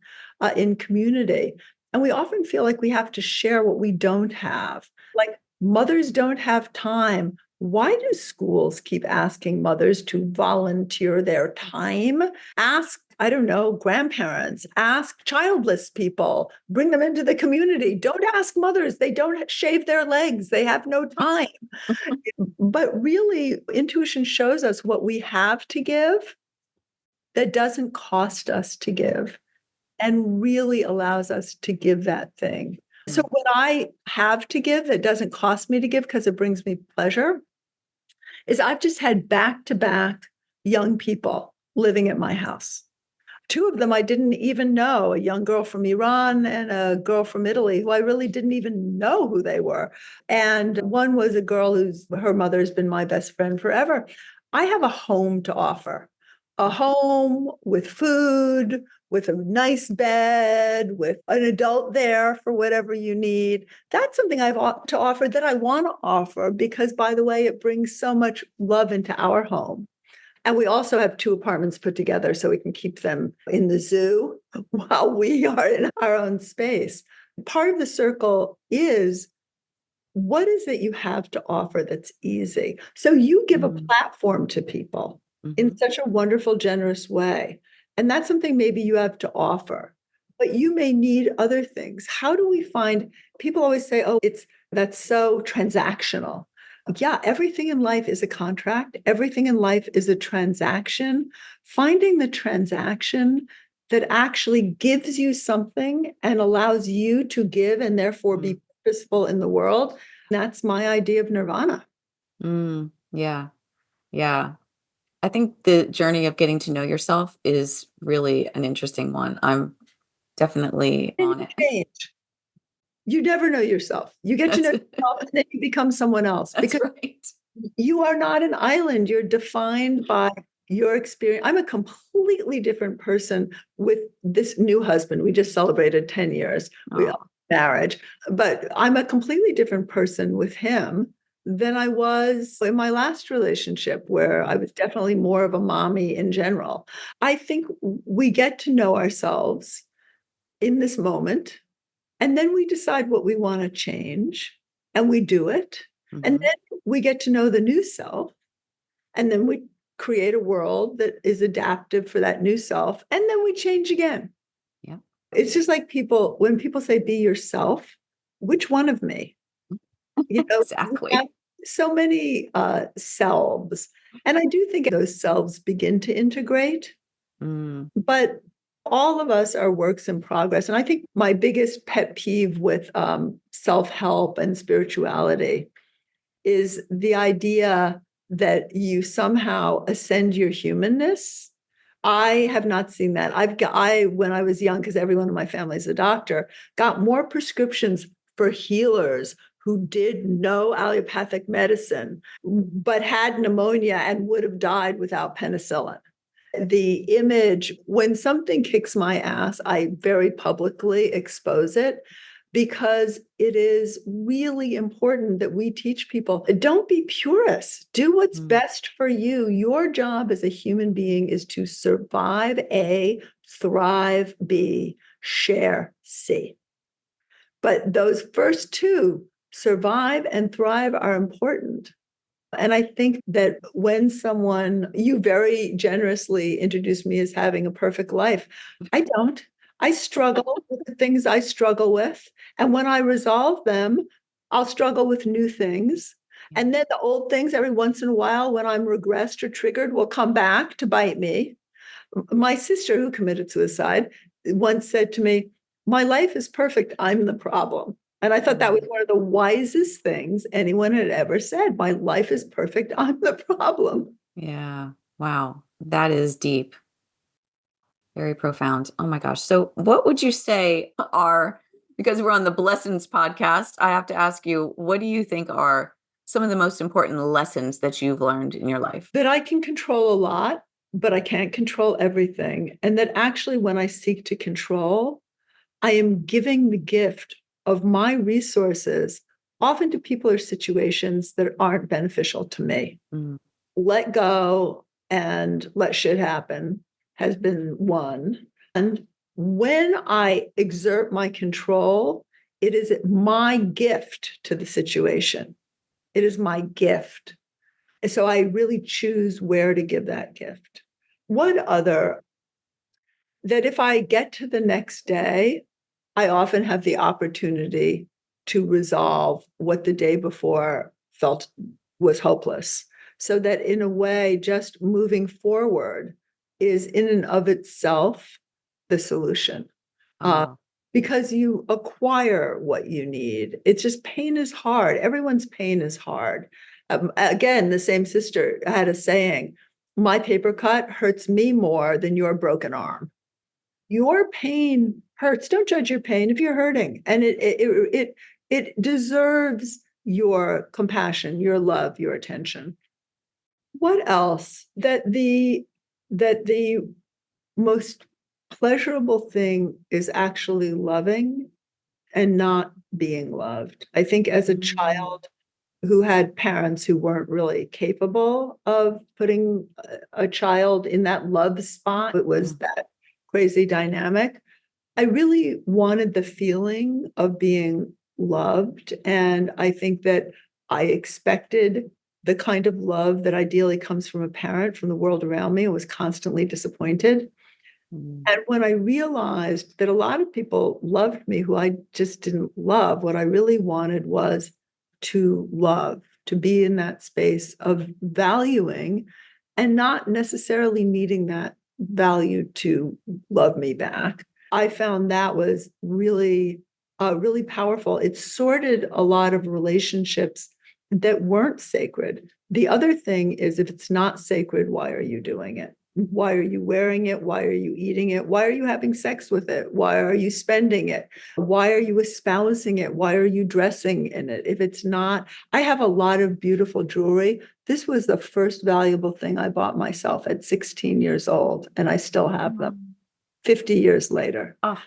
in community. And we often feel like we have to share what we don't have. Like mothers don't have time. Why do schools keep asking mothers to volunteer their time? Ask, I don't know, grandparents, ask childless people, bring them into the community. Don't ask mothers. They don't shave their legs. They have no time. But really, intuition shows us what we have to give that doesn't cost us to give and really allows us to give that thing. So what I have to give that doesn't cost me to give because it brings me pleasure is I've just had back-to-back young people living at my house. Two of them I didn't even know, a young girl from Iran and a girl from Italy who I really didn't even know who they were. And one was a girl her mother's been my best friend forever. I have a home to offer, a home with food, with a nice bed, with an adult there for whatever you need. That's something I've to offer that I want to offer because, by the way, it brings so much love into our home. And we also have 2 apartments put together so we can keep them in the zoo while we are in our own space. Part of the circle is, what is it you have to offer that's easy? So you give a platform to people in such a wonderful, generous way. And that's something maybe you have to offer, but you may need other things. How do we find, people always say, oh, that's so transactional. Yeah, everything in life is a contract. Everything in life is a transaction. Finding the transaction that actually gives you something and allows you to give and therefore be purposeful in the world. That's my idea of nirvana. Yeah. Yeah. I think the journey of getting to know yourself is really an interesting one. I'm definitely And on you it. change. You never know yourself. You get to know yourself and then you become someone else. That's Because right. you are not an island. You're defined by your experience. I'm a completely different person with this new husband. We just celebrated 10 years marriage, but I'm a completely different person with him than I was in my last relationship, where I was definitely more of a mommy in general. I think we get to know ourselves in this moment, and then we decide what we want to change, and we do it. And then we get to know the new self, and then we create a world that is adaptive for that new self, and then we change again. Yeah. It's just like when people say be yourself, which one of me? We Exactly. have so many selves. And I do think those selves begin to integrate, but all of us are works in progress. And I think my biggest pet peeve with self-help and spirituality is the idea that you somehow ascend your humanness. I have not seen that. When I was young, because everyone in my family is a doctor, got more prescriptions for healers who did no allopathic medicine, but had pneumonia and would have died without penicillin. The image, when something kicks my ass, I very publicly expose it, because it is really important that we teach people, don't be purists. Do what's best for you. Your job as a human being is to survive A, thrive B, share C. But those first 2, survive and thrive, are important. And I think that when you very generously introduced me as having a perfect life, I don't. I struggle with the things I struggle with. And when I resolve them, I'll struggle with new things. And then the old things, every once in a while, when I'm regressed or triggered, will come back to bite me. My sister, who committed suicide, once said to me, "My life is perfect. I'm the problem." And I thought that was one of the wisest things anyone had ever said. My life is perfect. I'm the problem. Yeah. Wow. That is deep. Very profound. Oh my gosh. So what would you say because we're on the Blessings podcast, I have to ask you, what do you think are some of the most important lessons that you've learned in your life? That I can control a lot but I can't control everything. And that actually, when I seek to control, I am giving the gift of my resources often to people or situations that aren't beneficial to me. Mm. Let go and let shit happen has been one. And when I exert my control, it is my gift to the situation. It is my gift. And so I really choose where to give that gift. What other, that if I get to the next day, I often have the opportunity to resolve what the day before felt was hopeless. So that in a way, just moving forward is in and of itself the solution. Uh, Oh, because you acquire what you need. It's just pain is hard. Everyone's pain is hard. Again, the same sister had a saying, my paper cut hurts me more than your broken arm. Your pain hurts. Don't judge your pain if you're hurting. And it deserves your compassion, your love, your attention. What else? That the most pleasurable thing is actually loving and not being loved. I think as a mm, child who had parents who weren't really capable of putting a child in that love spot, it was mm, that crazy dynamic. I really wanted the feeling of being loved. And I think that I expected the kind of love that ideally comes from a parent, from the world around me, and was constantly disappointed. mm, And when I realized that a lot of people loved me who I just didn't love, what I really wanted was to love, to be in that space of valuing and not necessarily needing that value to love me back. I found that was really, really powerful. It sorted a lot of relationships that weren't sacred. The other thing is, if it's not sacred, why are you doing it? Why are you wearing it? Why are you eating it? Why are you having sex with it? Why are you spending it? Why are you espousing it? Why are you dressing in it? If it's not, I have a lot of beautiful jewelry. This was the first valuable thing I bought myself at 16 years old, and I still have them mm. 50 years later. Oh,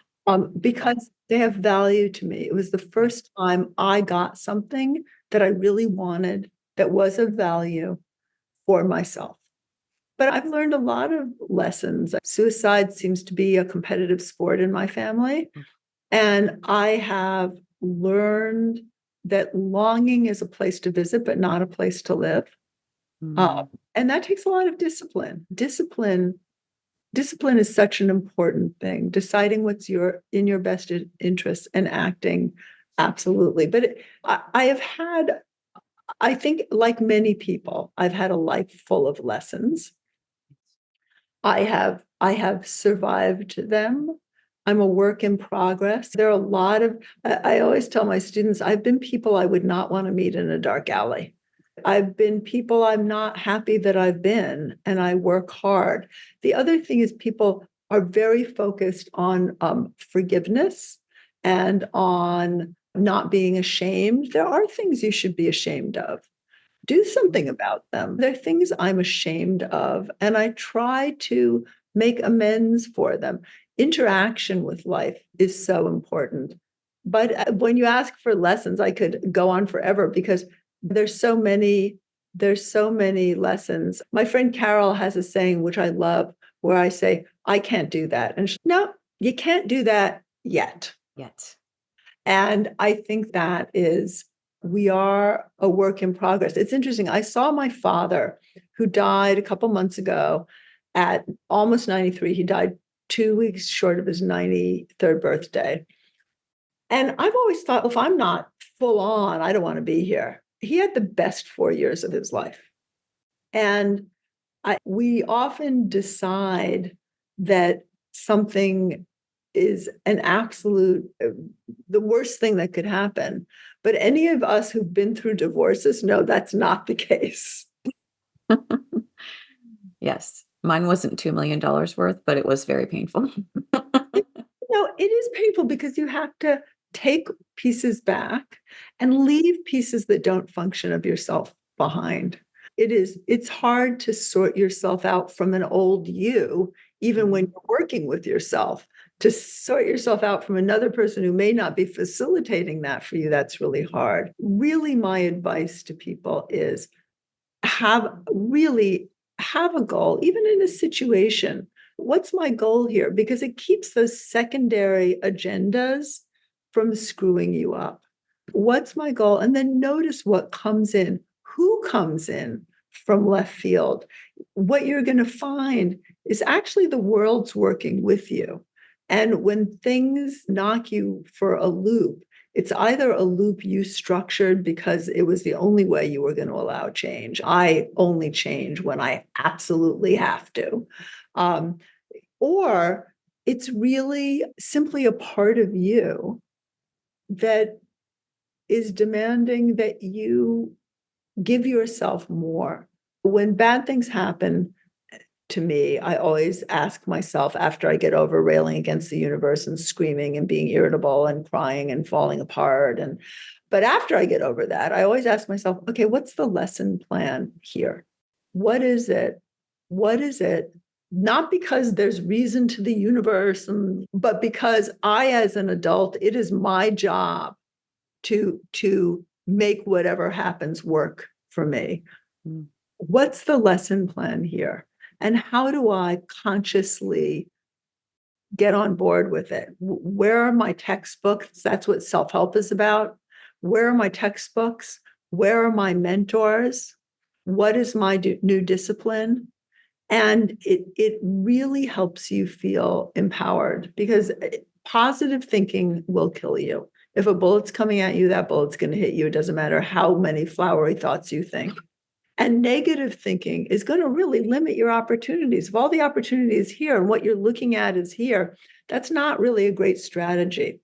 Because they have value to me. It was the yeah. first time I got something that I really wanted that was of value for myself. But I've learned a lot of lessons. Suicide seems to be a competitive sport in my family. Mm, And I have learned that longing is a place to visit, but not a place to live. Uh, mm. and that takes a lot of discipline. Discipline is such an important thing. Deciding what's in your best interest and acting, absolutely. But I have had, I think, like many people, I've had a life full of lessons. I have survived them. I'm a work in progress. There are a lot of, I always tell my students, I've been people I would not want to meet in a dark alley. I've been people I'm not happy that I've been, and I work hard. The other thing is, people are very focused on forgiveness and on not being ashamed. There are things you should be ashamed of. Do something about them. They're things I'm ashamed of, and I try to make amends for them. Interaction with life is so important. But when you ask for lessons, I could go on forever because there's so many, there's so many lessons. My friend Carol has a saying, which I love, where I say, I can't do that. And she, no, you can't do that yet. Yet. And I think that is, we are a work in progress. It's interesting. I saw my father, who died a couple months ago at almost 93. He died 2 weeks short of his 93rd birthday. And I've always thought, well, if I'm not full on, I don't want to be here. He had the best 4 years of his life. And we often decide that something is an absolute, the worst thing that could happen. But any of us who've been through divorces know that's not the case. Yes. Mine wasn't $2 million worth, but it was very painful. It is painful because you have to take pieces back and leave pieces that don't function of yourself behind. It's hard to sort yourself out from an old you, even when you're working with yourself. To sort yourself out from another person who may not be facilitating that for you, that's really hard. Really, my advice to people is really have a goal, even in a situation. What's my goal here? Because it keeps those secondary agendas from screwing you up. What's my goal? And then notice what comes in, who comes in from left field. What you're going to find is actually the world's working with you. And when things knock you for a loop, it's either a loop you structured because it was the only way you were going to allow change. I only change when I absolutely have to. Or it's really simply a part of you that is demanding that you give yourself more. When bad things happen to me, I always ask myself after I get over railing against the universe and screaming and being irritable and crying and falling apart. But after I get over that, I always ask myself, okay, what's the lesson plan here? What is it? What is it? Not because there's reason to the universe, but because I, as an adult, it is my job to make whatever happens work for me. What's the lesson plan here? And how do I consciously get on board with it? Where are my textbooks? That's what self-help is about. Where are my textbooks? Where are my mentors? What is my new discipline? And it really helps you feel empowered, because positive thinking will kill you. If a bullet's coming at you, that bullet's going to hit you. It doesn't matter how many flowery thoughts you think. And negative thinking is going to really limit your opportunities. If all the opportunity is here and what you're looking at is here, that's not really a great strategy.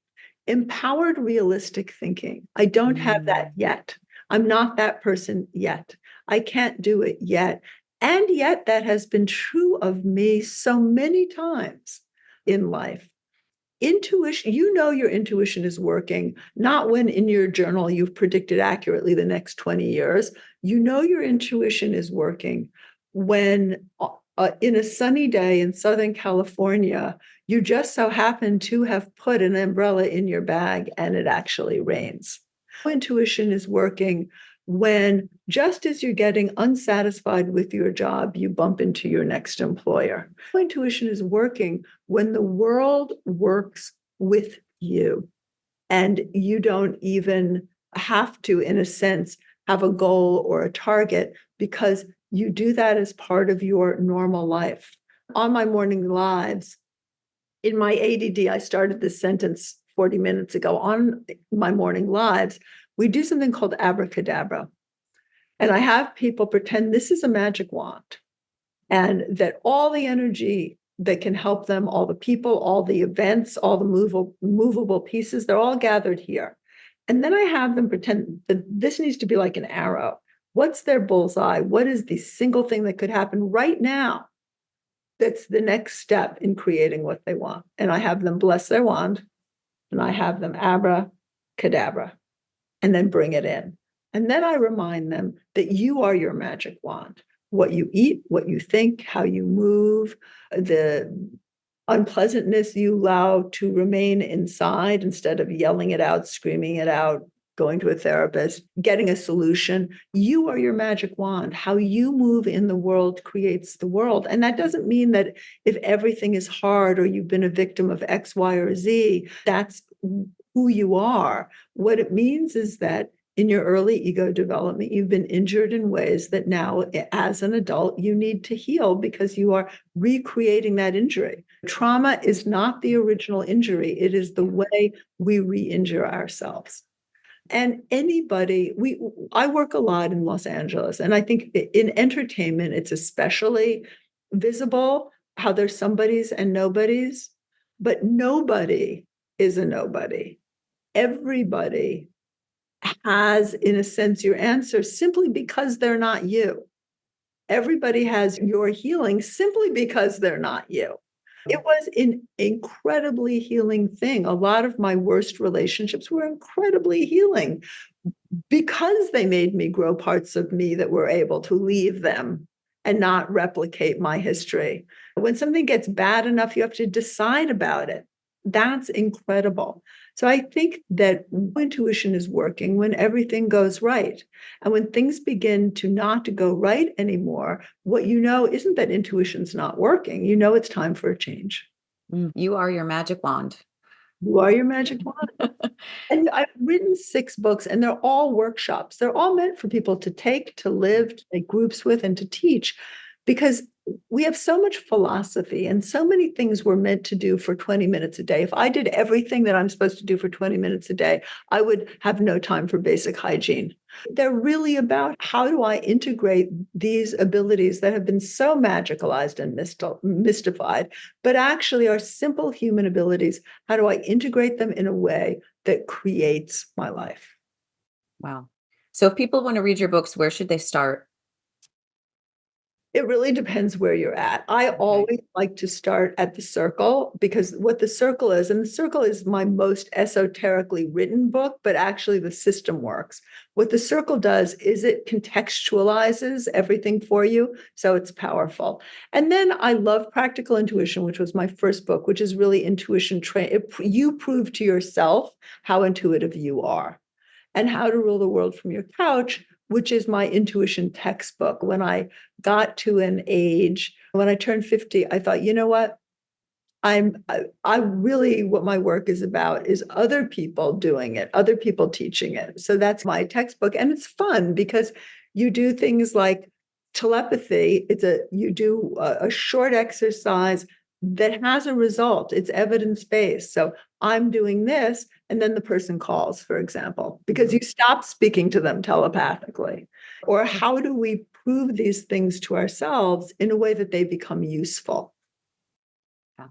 Empowered, realistic thinking. I don't have that yet. I'm not that person yet. I can't do it yet. And yet, that has been true of me so many times in life. Intuition, your intuition is working, not when in your journal you've predicted accurately the next 20 years. Your intuition is working when in a sunny day in Southern California, you just so happen to have put an umbrella in your bag and it actually rains. Intuition is working when, just as you're getting unsatisfied with your job, you bump into your next employer. Intuition is working when the world works with you and you don't even have to, in a sense, have a goal or a target, because you do that as part of your normal life. On my morning lives, in my ADD, I started this sentence 40 minutes ago. On my morning lives, we do something called abracadabra. And I have people pretend this is a magic wand, and that all the energy that can help them, all the people, all the events, all the movable pieces, they're all gathered here. And then I have them pretend that this needs to be like an arrow. What's their bullseye? What is the single thing that could happen right now that's the next step in creating what they want? And I have them bless their wand, and I have them abracadabra, and then bring it in. And then I remind them that you are your magic wand. What you eat, what you think, how you move, the unpleasantness you allow to remain inside instead of yelling it out, screaming it out, going to a therapist, getting a solution. You are your magic wand. How you move in the world creates the world. And that doesn't mean that if everything is hard or you've been a victim of X, Y, or Z, that's who you are. What it means is that in your early ego development, you've been injured in ways that now, as an adult, you need to heal because you are recreating that injury. Trauma is not the original injury. It is the way we re-injure ourselves. And I work a lot in Los Angeles, and I think in entertainment, it's especially visible how there's somebodies and nobodies, but nobody is a nobody. Everybody has, in a sense, your answer simply because they're not you. Everybody has your healing simply because they're not you. It was an incredibly healing thing. A lot of my worst relationships were incredibly healing because they made me grow parts of me that were able to leave them and not replicate my history. When something gets bad enough, you have to decide about it. That's incredible. So I think that intuition is working when everything goes right. And when things begin to not go right anymore, what you know isn't that intuition's not working. You know it's time for a change. You are your magic wand. You are your magic wand. And I've written 6 books, and they're all workshops. They're all meant for people to take, to live, to make groups with, and to teach, because we have so much philosophy and so many things we're meant to do for 20 minutes a day. If I did everything that I'm supposed to do for 20 minutes a day, I would have no time for basic hygiene. They're really about how do I integrate these abilities that have been so magicalized and mystified, but actually are simple human abilities. How do I integrate them in a way that creates my life? Wow. So if people want to read your books, where should they start? It really depends where you're at. I Okay. always like to start at the circle, because what the circle is, and the circle is my most esoterically written book, but actually the system works. What the circle does is it contextualizes everything for you, so it's powerful. And then I love Practical Intuition, which was my first book, which is really intuition you prove to yourself how intuitive you are, and How to Rule the World from Your Couch, which is my intuition textbook. When I got to an age, when I turned 50, I thought, you know what? I really, what my work is about is other people doing it, other people teaching it. So that's my textbook. And it's fun because you do things like telepathy. You do a short exercise that has a result. It's evidence-based. So I'm doing this, and then the person calls, for example, because you stop speaking to them telepathically. Or how do we prove these things to ourselves in a way that they become useful? Yeah.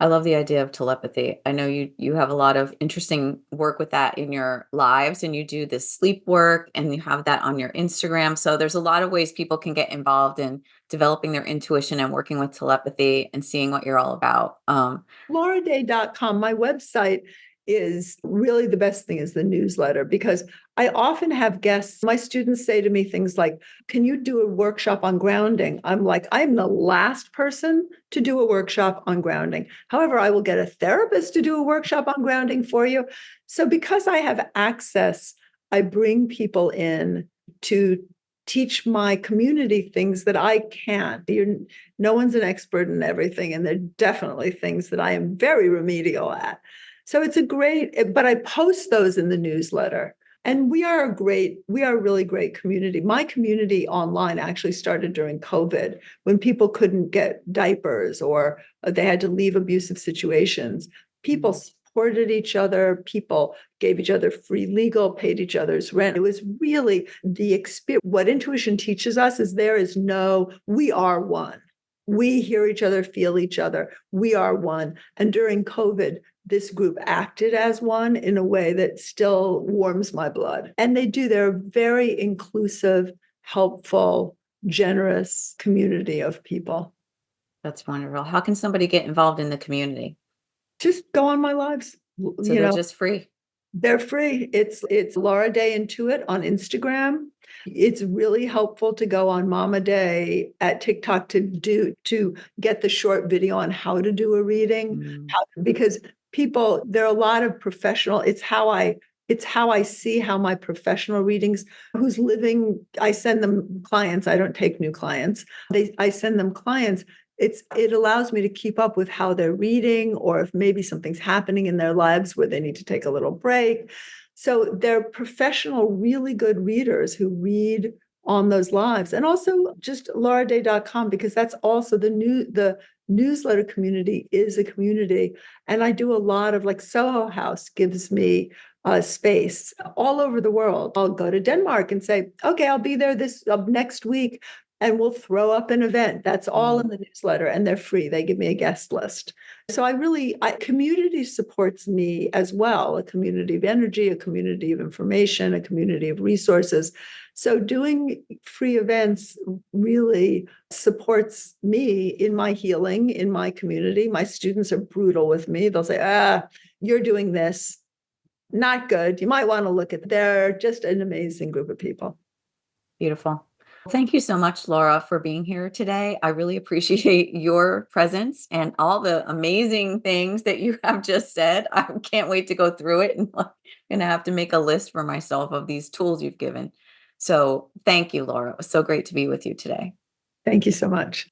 I love the idea of telepathy. I know you have a lot of interesting work with that in your lives, and you do this sleep work and you have that on your Instagram. So there's a lot of ways people can get involved in developing their intuition and working with telepathy and seeing what you're all about. LauraDay.com, my website, is really the best thing is the newsletter, because I often have guests. My students say to me things like, can you do a workshop on grounding? I'm like, I'm the last person to do a workshop on grounding. However, I will get a therapist to do a workshop on grounding for you. So because I have access, I bring people in to teach my community things that I can't. No one's an expert in everything, and there are definitely things that I am very remedial at. So it's but I post those in the newsletter. And we are a really great community. My community online actually started during COVID, when people couldn't get diapers or they had to leave abusive situations. People supported each other. People gave each other free legal, paid each other's rent. It was really the experience. What intuition teaches us is we are one. We hear each other, feel each other. We are one. And during COVID, this group acted as one in a way that still warms my blood. And they're a very inclusive, helpful, generous community of people. That's wonderful. How can somebody get involved in the community? Just go on my lives. So they're just free. They're free. It's Laura Day Intuit on Instagram. It's really helpful to go on Mama Day at TikTok to get the short video on how to do a reading. Mm. Because there are a lot of professional. It's how I see how my professional readings, I send them clients. I don't take new clients. I send them clients. It allows me to keep up with how they're reading, or if maybe something's happening in their lives where they need to take a little break. So they're professional, really good readers who read on those lives. And also just lauraday.com, because that's also the newsletter community is a community. And I do a lot of, like, Soho House gives me space all over the world. I'll go to Denmark and say, okay, I'll be there this next week, and we'll throw up an event. That's all in the newsletter, and they're free. They give me a guest list. So community supports me as well, a community of energy, a community of information, a community of resources. So doing free events really supports me in my healing, in my community. My students are brutal with me. They'll say, you're doing this. not good. You might want to look at, they're just an amazing group of people. Beautiful. Thank you so much, Laura, for being here today. I really appreciate your presence and all the amazing things that you have just said. I can't wait to go through it, and I'm gonna have to make a list for myself of these tools you've given. So thank you, Laura. It was so great to be with you today. Thank you so much.